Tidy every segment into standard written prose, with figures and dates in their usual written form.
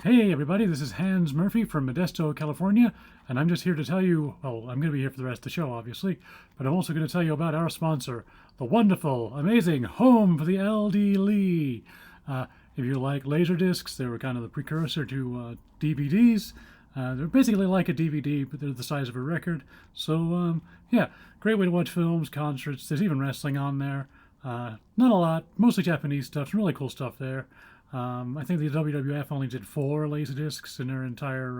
Hey everybody, this is Hans Murphy from Modesto, California, and I'm just here to tell you, well, I'm going to be here for the rest of the show, obviously, but I'm also going to tell you about our sponsor, the wonderful, amazing Home for the LD Lee. If you like Laserdiscs, they were kind of the precursor to DVDs. They're basically like a DVD, but they're the size of a record. So, yeah, great way to watch films, concerts. There's even wrestling on there. Not a lot, mostly Japanese stuff, some really cool stuff there. I think the WWF only did 4 Laserdiscs in their entire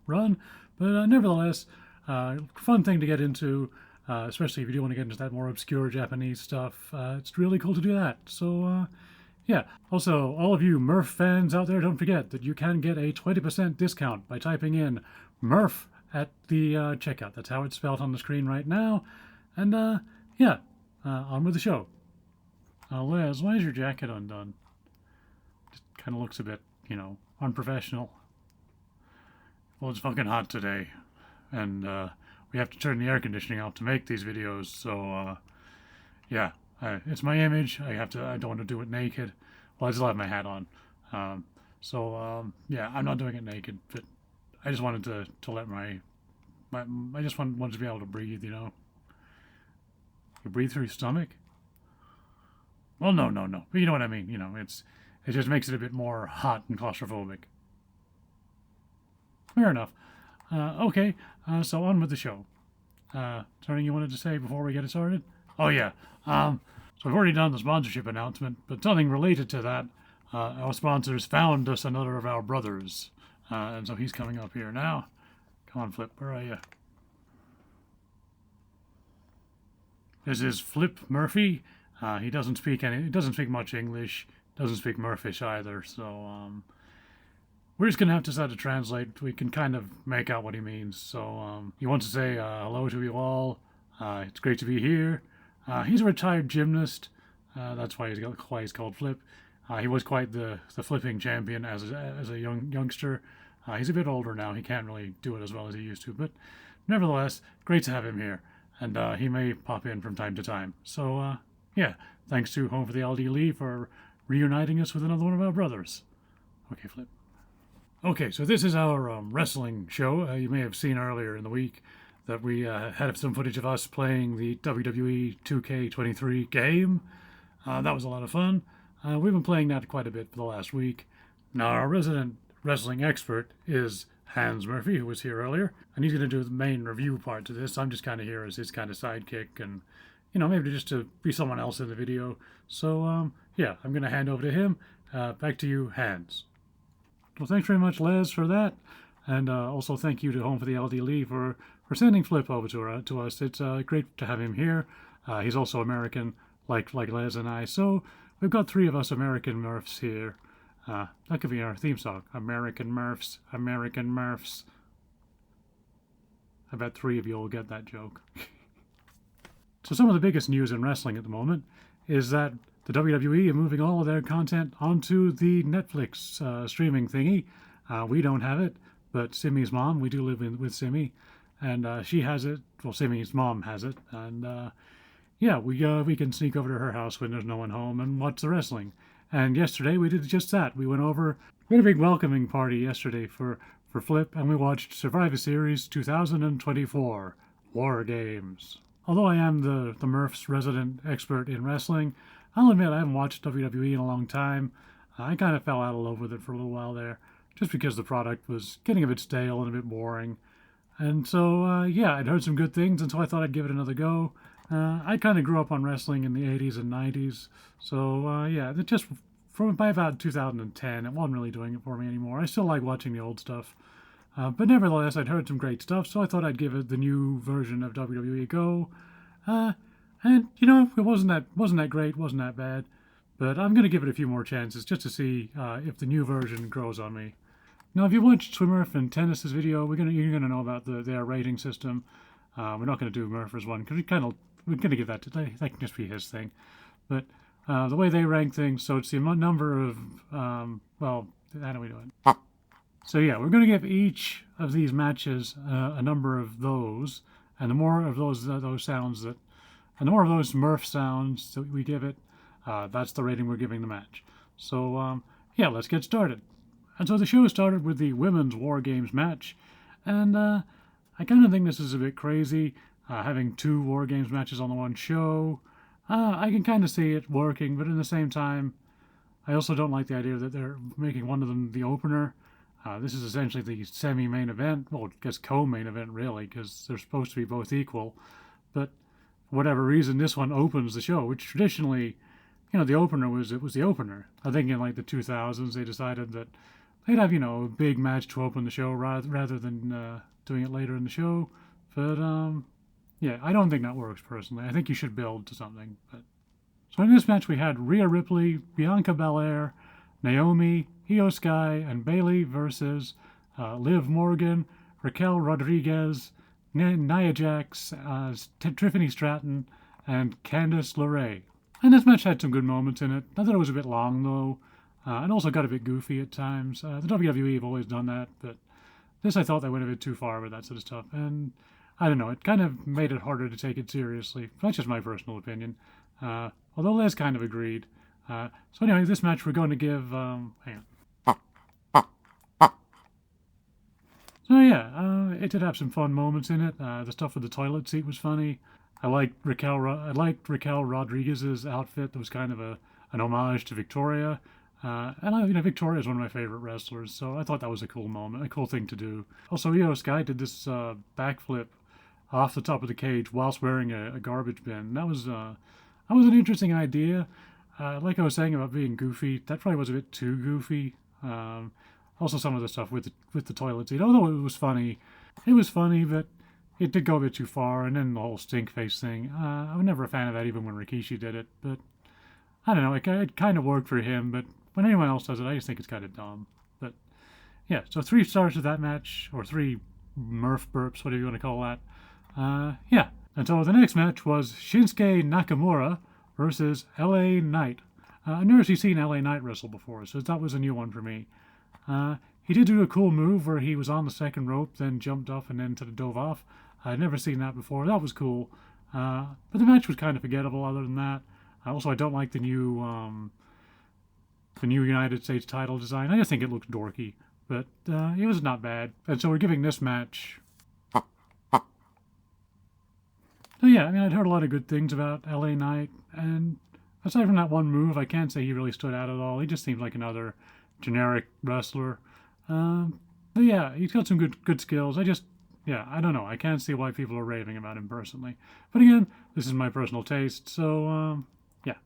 run, but nevertheless, fun thing to get into, especially if you do want to get into that more obscure Japanese stuff. It's really cool to do that. So, yeah. Also, all of you Murph fans out there, don't forget that you can get a 20% discount by typing in Murph at the checkout. That's how it's spelled on the screen right now. And, yeah, on with the show. Liz, why is your jacket undone? Kind of looks a bit, unprofessional. Well, it's fucking hot today, and we have to turn the air conditioning off to make these videos. So, yeah, it's my image. I don't want to do it naked. Well, I still have my hat on. Yeah, I'm not doing it naked, but I just wanted to let I just wanted to be able to breathe. You breathe through your stomach. Well, no. But you know what I mean. It just makes it a bit more hot and claustrophobic. Fair enough. Okay, so on with the show. Something you wanted to say before we get it started? Oh, yeah. So we've already done the sponsorship announcement, but something related to that. Our sponsors found us another of our brothers. And so he's coming up here now. Come on, Flip, where are you? This is Flip Murphy. He doesn't speak much English. Doesn't speak Murphish either, so we're just gonna have to start to translate. We can kind of make out what he means. So he wants to say hello to you all. It's great to be here. He's a retired gymnast. That's why he's called Flip. He was quite the flipping champion as a youngster. He's a bit older now. He can't really do it as well as he used to, but nevertheless, great to have him here. And he may pop in from time to time. So yeah, thanks to Home for the LD Lee for reuniting us with another one of our brothers. Okay, Flip. Okay, so this is our wrestling show. You may have seen earlier in the week that we had some footage of us playing the WWE 2K23 game. That was a lot of fun. We've been playing that quite a bit for the last week. Now, our resident wrestling expert is Hans Murphy, who was here earlier, and he's going to do the main review part to this. I'm just kind of here as his kind of sidekick and maybe just to be someone else in the video. So, yeah, I'm going to hand over to him. Back to you, Hans. Well, thanks very much, Les, for that. And also thank you to Home for the LD Lee for sending Flip over to us. It's great to have him here. He's also American, like Les and I. So we've got 3 of us American Murphs here. That could be our theme song. American Murphs, American Murphs. I bet 3 of you will get that joke. So some of the biggest news in wrestling at the moment is that the WWE are moving all of their content onto the Netflix streaming thingy. We don't have it, but Simmy's mom, we do live with Simmy, and she has it. Well, Simmy's mom has it, and yeah, we can sneak over to her house when there's no one home and watch the wrestling. And yesterday we did just that. We had a big welcoming party yesterday for Flip, and we watched Survivor Series 2024 War Games. Although I am the Murph's resident expert in wrestling, I'll admit I haven't watched WWE in a long time. I kind of fell out of love with it for a little while there, just because the product was getting a bit stale and a bit boring. And so, yeah, I'd heard some good things, and so I thought I'd give it another go. I kind of grew up on wrestling in the 80s and 90s, so, yeah, by about 2010, it wasn't really doing it for me anymore. I still like watching the old stuff. But nevertheless, I'd heard some great stuff, so I thought I'd give it the new version of WWE a go. And it wasn't that great, wasn't that bad. But I'm going to give it a few more chances just to see if the new version grows on me. Now, if you watched Swimmerf and Tennis's video, you're gonna know about their rating system. We're not going to do Murpher's one because we're going to give that that can just be his thing. But the way they rank things, so it's the number of how do we do it? So yeah, we're going to give each of these matches a number of those, and the more of those sounds and the more of those Murph sounds that we give it, that's the rating we're giving the match. So yeah, let's get started. And so the show started with the women's War Games match, and I kind of think this is a bit crazy, having two War Games matches on the one show. I can kind of see it working, but at the same time, I also don't like the idea that they're making one of them the opener. This is essentially the semi-main event, well, I guess co-main event really, because they're supposed to be both equal. But for whatever reason, this one opens the show, which traditionally, the opener was the opener. I think in like the 2000s they decided that they'd have a big match to open the show rather than doing it later in the show. But yeah, I don't think that works personally. I think you should build to something. But so in this match we had Rhea Ripley, Bianca Belair, Naomi, Io Sky, and Bayley versus Liv Morgan, Raquel Rodriguez, Nia Jax, Tiffany Stratton, and Candice LeRae. And this match had some good moments in it. I thought it was a bit long though, and also got a bit goofy at times. The WWE have always done that, but this I thought they went a bit too far with that sort of stuff. And I don't know, it kind of made it harder to take it seriously. That's just my personal opinion. Although Les kind of agreed. So anyway, this match we're going to give, hang on. So yeah, it did have some fun moments in it. The stuff with the toilet seat was funny. I liked Raquel Rodriguez's outfit. That was kind of an homage to Victoria. And Victoria is one of my favorite wrestlers, so I thought that was a cool moment, a cool thing to do. Also, Io Sky did this backflip off the top of the cage whilst wearing a garbage bin. That was an interesting idea. Like I was saying about being goofy, that probably was a bit too goofy. Also, some of the stuff with the toilet seat, although it was funny, but it did go a bit too far. And then the whole stink face thing, I was never a fan of that, even when Rikishi did it. But I don't know, it kind of worked for him. But when anyone else does it, I just think it's kind of dumb. But yeah, so 3 stars of that match, or 3 Murph burps, whatever you want to call that. Yeah. And so the next match was Shinsuke Nakamura versus LA Knight. I've never seen LA Knight wrestle before, so that was a new one for me. He did do a cool move where he was on the second rope, then jumped off and then dove off. I'd never seen that before. That was cool. But the match was kind of forgettable other than that. Also, I don't like the new United States title design. I just think it looks dorky. But it was not bad. And so we're giving this match... So yeah, I mean, I'd heard a lot of good things about LA Knight, and aside from that one move, I can't say he really stood out at all. He just seemed like another generic wrestler. But yeah, he's got some good skills. I don't know. I can't see why people are raving about him personally. But again, this is my personal taste, so yeah.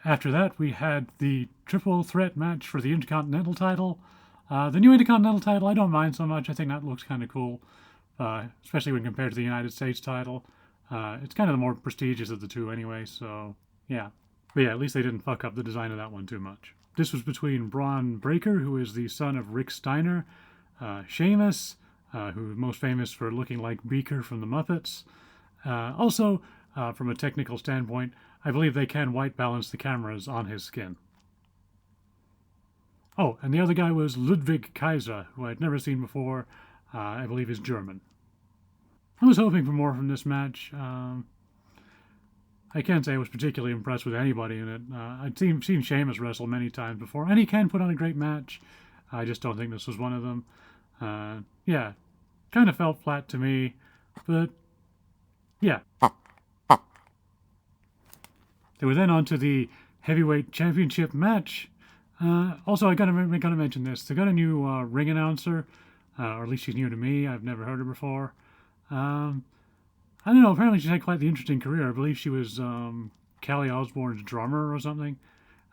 After that, we had the triple threat match for the Intercontinental title. The new Intercontinental title, I don't mind so much. I think that looks kind of cool, especially when compared to the United States title. It's kind of the more prestigious of the two anyway, so yeah. But yeah, at least they didn't fuck up the design of that one too much. This was between Braun Breaker, who is the son of Rick Steiner, Sheamus, who is most famous for looking like Beaker from the Muppets. Also, from a technical standpoint, I believe they can white balance the cameras on his skin. Oh, and the other guy was Ludwig Kaiser, who I'd never seen before. I believe is German. I was hoping for more from this match. I can't say I was particularly impressed with anybody in it. I'd seen Sheamus wrestle many times before, and he can put on a great match. I just don't think this was one of them. Yeah, kind of felt flat to me, but yeah. They were then on to the heavyweight championship match. Also, I gotta mention this. They got a new ring announcer, or at least she's new to me. I've never heard her before. I don't know, apparently she's had quite the interesting career. I believe she was Kelly Osbourne's drummer or something,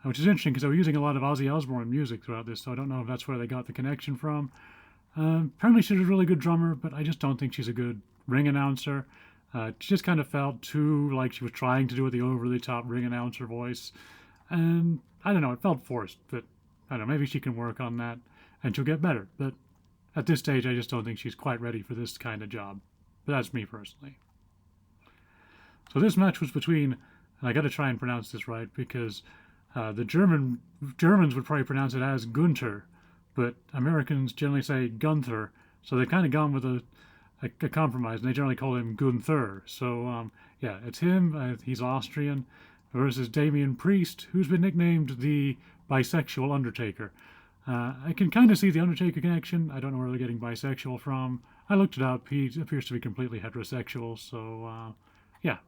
which is interesting because they were using a lot of Ozzy Osbourne music throughout this, so I don't know if that's where they got the connection from. Apparently she's a really good drummer, but I just don't think she's a good ring announcer. She just kind of felt too like she was trying to do the over-the-top ring announcer voice, and I don't know, it felt forced, but I don't know, maybe she can work on that and she'll get better, but at this stage I just don't think she's quite ready for this kind of job. But that's me personally. So this match was between, and I got to try and pronounce this right because the Germans would probably pronounce it as Gunther, but Americans generally say Gunther, so they've kind of gone with a compromise, and they generally call him Gunther. So yeah, it's him. He's Austrian, versus Damian Priest, who's been nicknamed the bisexual Undertaker. I can kind of see the Undertaker connection. I don't know where they're getting bisexual from. I looked it up. He appears to be completely heterosexual, so yeah.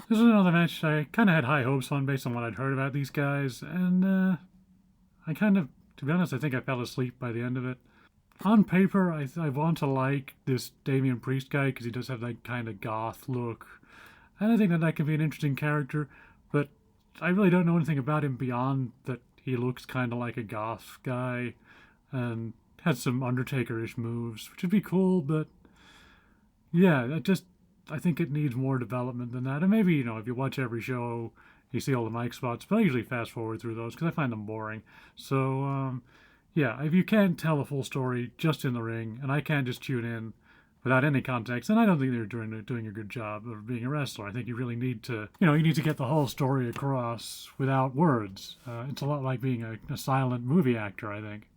This is another match I kind of had high hopes on based on what I'd heard about these guys, and I kind of, to be honest, I think I fell asleep by the end of it. On paper, I want to like this Damian Priest guy because he does have that kind of goth look. And I think that could be an interesting character, but I really don't know anything about him beyond that he looks kind of like a goth guy and has some Undertaker-ish moves, which would be cool, but yeah, I think it needs more development than that. And maybe, if you watch every show, you see all the mic spots, but I usually fast forward through those because I find them boring. So, yeah, if you can't tell a full story just in the ring, and I can't just tune in without any context, then I don't think they're doing a good job of being a wrestler. I think you really need to, you need to get the whole story across without words. It's a lot like being a silent movie actor, I think.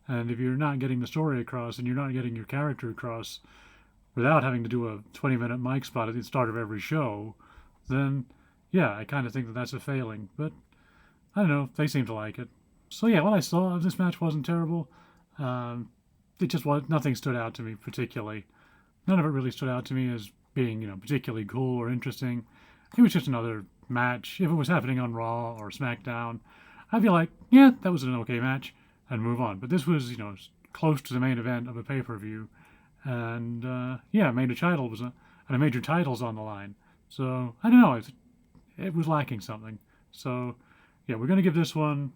And if you're not getting the story across and you're not getting your character across without having to do a 20-minute mic spot at the start of every show, then, yeah, I kind of think that that's a failing. But, I don't know, they seem to like it. So, yeah, what I saw of this match wasn't terrible. It just was, nothing stood out to me particularly. None of it really stood out to me as being, particularly cool or interesting. It was just another match. If it was happening on Raw or SmackDown, I'd be like, yeah, that was an okay match, and move on. But this was, close to the main event of a pay-per-view, and yeah, major title's on the line. So I don't know, it was lacking something. So yeah, we're gonna give this one.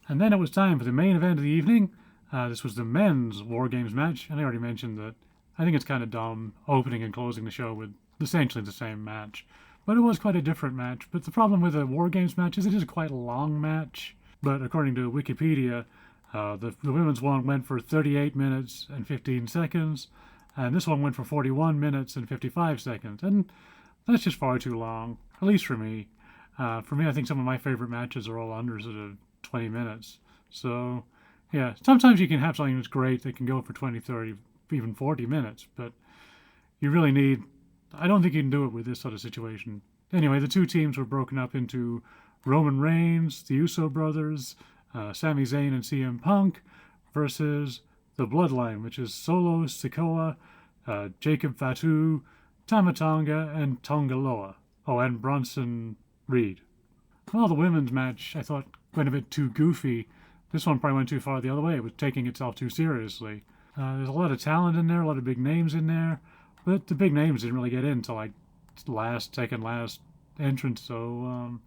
And then it was time for the main event of the evening. This was the men's War Games match, and I already mentioned that I think it's kind of dumb opening and closing the show with essentially the same match. But it was quite a different match. But the problem with a War Games match is it is quite a long match. But according to Wikipedia, the women's one went for 38 minutes and 15 seconds, and this one went for 41 minutes and 55 seconds. And that's just far too long, at least for me. For me, I think some of my favorite matches are all under sort of 20 minutes. So, yeah, sometimes you can have something that's great that can go for 20, 30, even 40 minutes, but you really need... I don't think you can do it with this sort of situation. Anyway, the two teams were broken up into Roman Reigns, the Uso brothers, Sami Zayn and CM Punk, versus the Bloodline, which is Solo Sikoa, Jacob Fatu, Tama Tonga, and Tonga Loa. Oh, and Bronson Reed. Well, the women's match, I thought, went a bit too goofy. This one probably went too far the other way. It was taking itself too seriously. There's a lot of talent in there, a lot of big names in there, but the big names didn't really get in until like second last entrance. So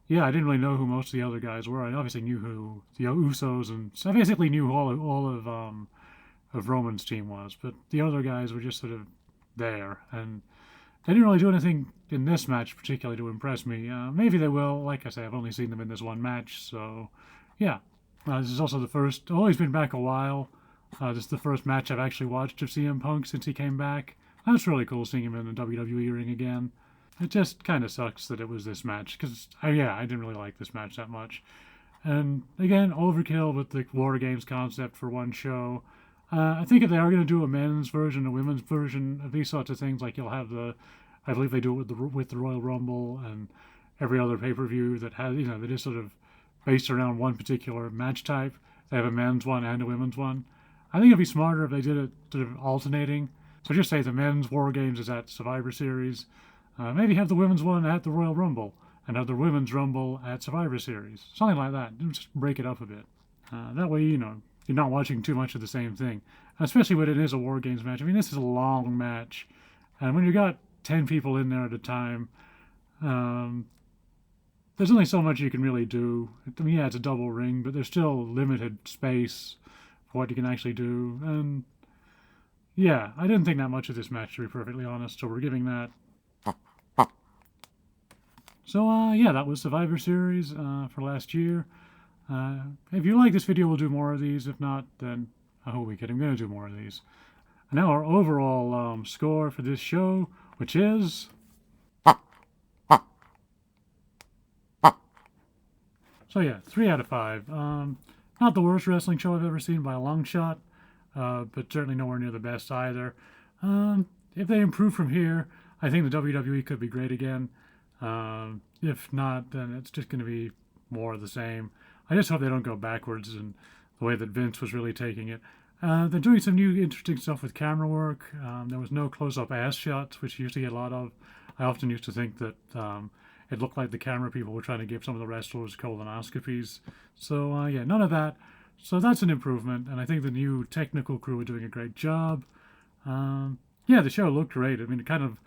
yeah, I didn't really know who most of the other guys were. I obviously knew who the Usos, and so I basically knew who all of Roman's team was, but the other guys were just sort of there, and they didn't really do anything in this match particularly to impress me. Maybe they will. Like I say, I've only seen them in this one match, so yeah. This is also the first... Oh, he's been back a while. This is the first match I've actually watched of CM Punk since he came back. That's really cool seeing him in the WWE ring again. It just kind of sucks that it was this match, because, I didn't really like this match that much. And, again, overkill with the War Games concept for one show. I think if they are going to do a men's version, a women's version of these sorts of things, like you'll have I believe they do it with the Royal Rumble and every other pay-per-view that has, that is sort of based around one particular match type. They have a men's one and a women's one. I think it'd be smarter if they did it sort of alternating. So just say the men's War Games is at Survivor Series. Maybe have the women's one at the Royal Rumble and have the women's Rumble at Survivor Series. Something like that. Just break it up a bit. That way, you're not watching too much of the same thing. Especially when it is a War Games match. I mean, this is a long match. And when you got 10 people in there at a time, there's only so much you can really do. I mean, yeah, it's a double ring, but there's still limited space for what you can actually do. And yeah, I didn't think that much of this match, to be perfectly honest, so we're giving that. So, yeah, that was Survivor Series for last year. If you like this video, we'll do more of these. If not, then who are we kidding? I'm going to do more of these. And now our overall score for this show, which is... So yeah, 3 out of 5. Not the worst wrestling show I've ever seen by a long shot, but certainly nowhere near the best either. If they improve from here, I think the WWE could be great again. If not, then it's just going to be more of the same. I just hope they don't go backwards in the way that Vince was really taking it. They're doing some new interesting stuff with camera work. There was no close-up ass shots, which you used to get a lot of. I often used to think that it looked like the camera people were trying to give some of the wrestlers colonoscopies. So, yeah, none of that. So that's an improvement, and I think the new technical crew are doing a great job. Yeah, the show looked great. I mean, it kind of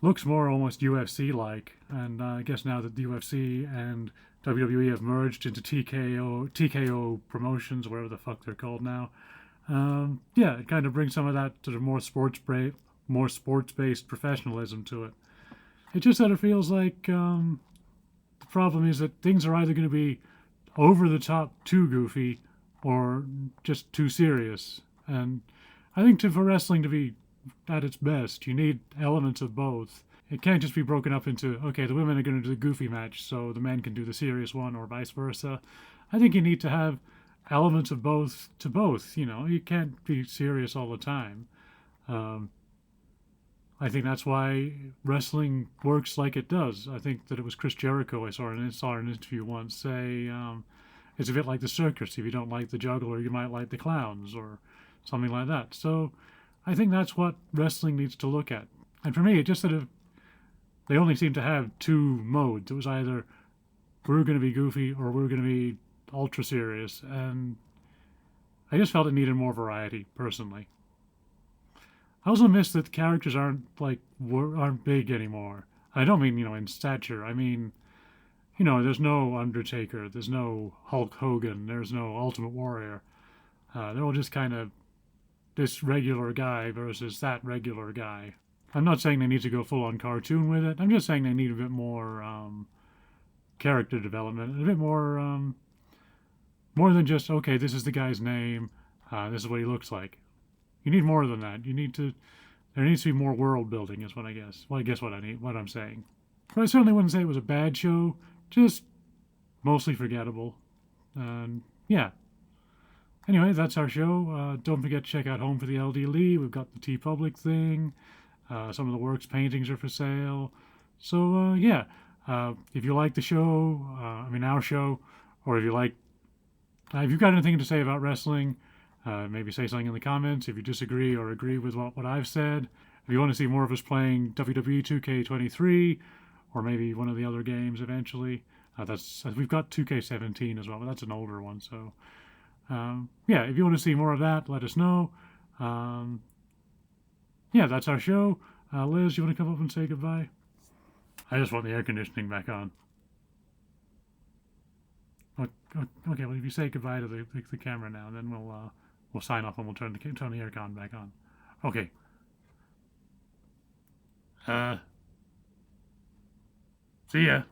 looks more almost UFC-like, and I guess now that the UFC and WWE have merged into TKO Promotions, or whatever the fuck they're called now. Yeah, it kind of brings some of that sort of more sports-based professionalism to it. It just sort of feels like the problem is that things are either going to be over the top too goofy or just too serious. And I think for wrestling to be at its best, you need elements of both. It can't just be broken up into, okay, the women are going to do the goofy match, so the men can do the serious one, or vice versa. I think you need to have elements of both to both. You know, you can't be serious all the time. I think that's why wrestling works like it does. I think that it was Chris Jericho I saw in an interview once say, it's a bit like the circus. If you don't like the juggler, you might like the clowns, or something like that. So I think that's what wrestling needs to look at. And for me, it just sort of, they only seem to have two modes. It was either we're going to be goofy or we're going to be ultra serious. And I just felt it needed more variety, personally. I also miss that the characters aren't big anymore. I don't mean, in stature. I mean, there's no Undertaker, there's no Hulk Hogan, there's no Ultimate Warrior. They're all just kind of this regular guy versus that regular guy. I'm not saying they need to go full on cartoon with it. I'm just saying they need a bit more character development, a bit more than just, okay, this is the guy's name, this is what he looks like. You need more than that. There needs to be more world building, is what I guess. Well, I guess what I'm saying. But I certainly wouldn't say it was a bad show, just mostly forgettable. And yeah. Anyway, that's our show. Don't forget to check out Home for the LD Lee. We've got the TeePublic thing. Some of the works paintings are for sale. So yeah, if you like the show, our show, or if you've got anything to say about wrestling, maybe say something in the comments if you disagree or agree with what I've said. If you want to see more of us playing WWE 2K23 or maybe one of the other games eventually, we've got 2K17 as well, but that's an older one. So yeah, if you want to see more of that, let us know. Yeah, that's our show. Liz, you want to come up and say goodbye? I just want the air conditioning back on. Okay, well, if you say goodbye to the camera now, then we'll sign off and we'll turn the aircon back on. Okay. See ya.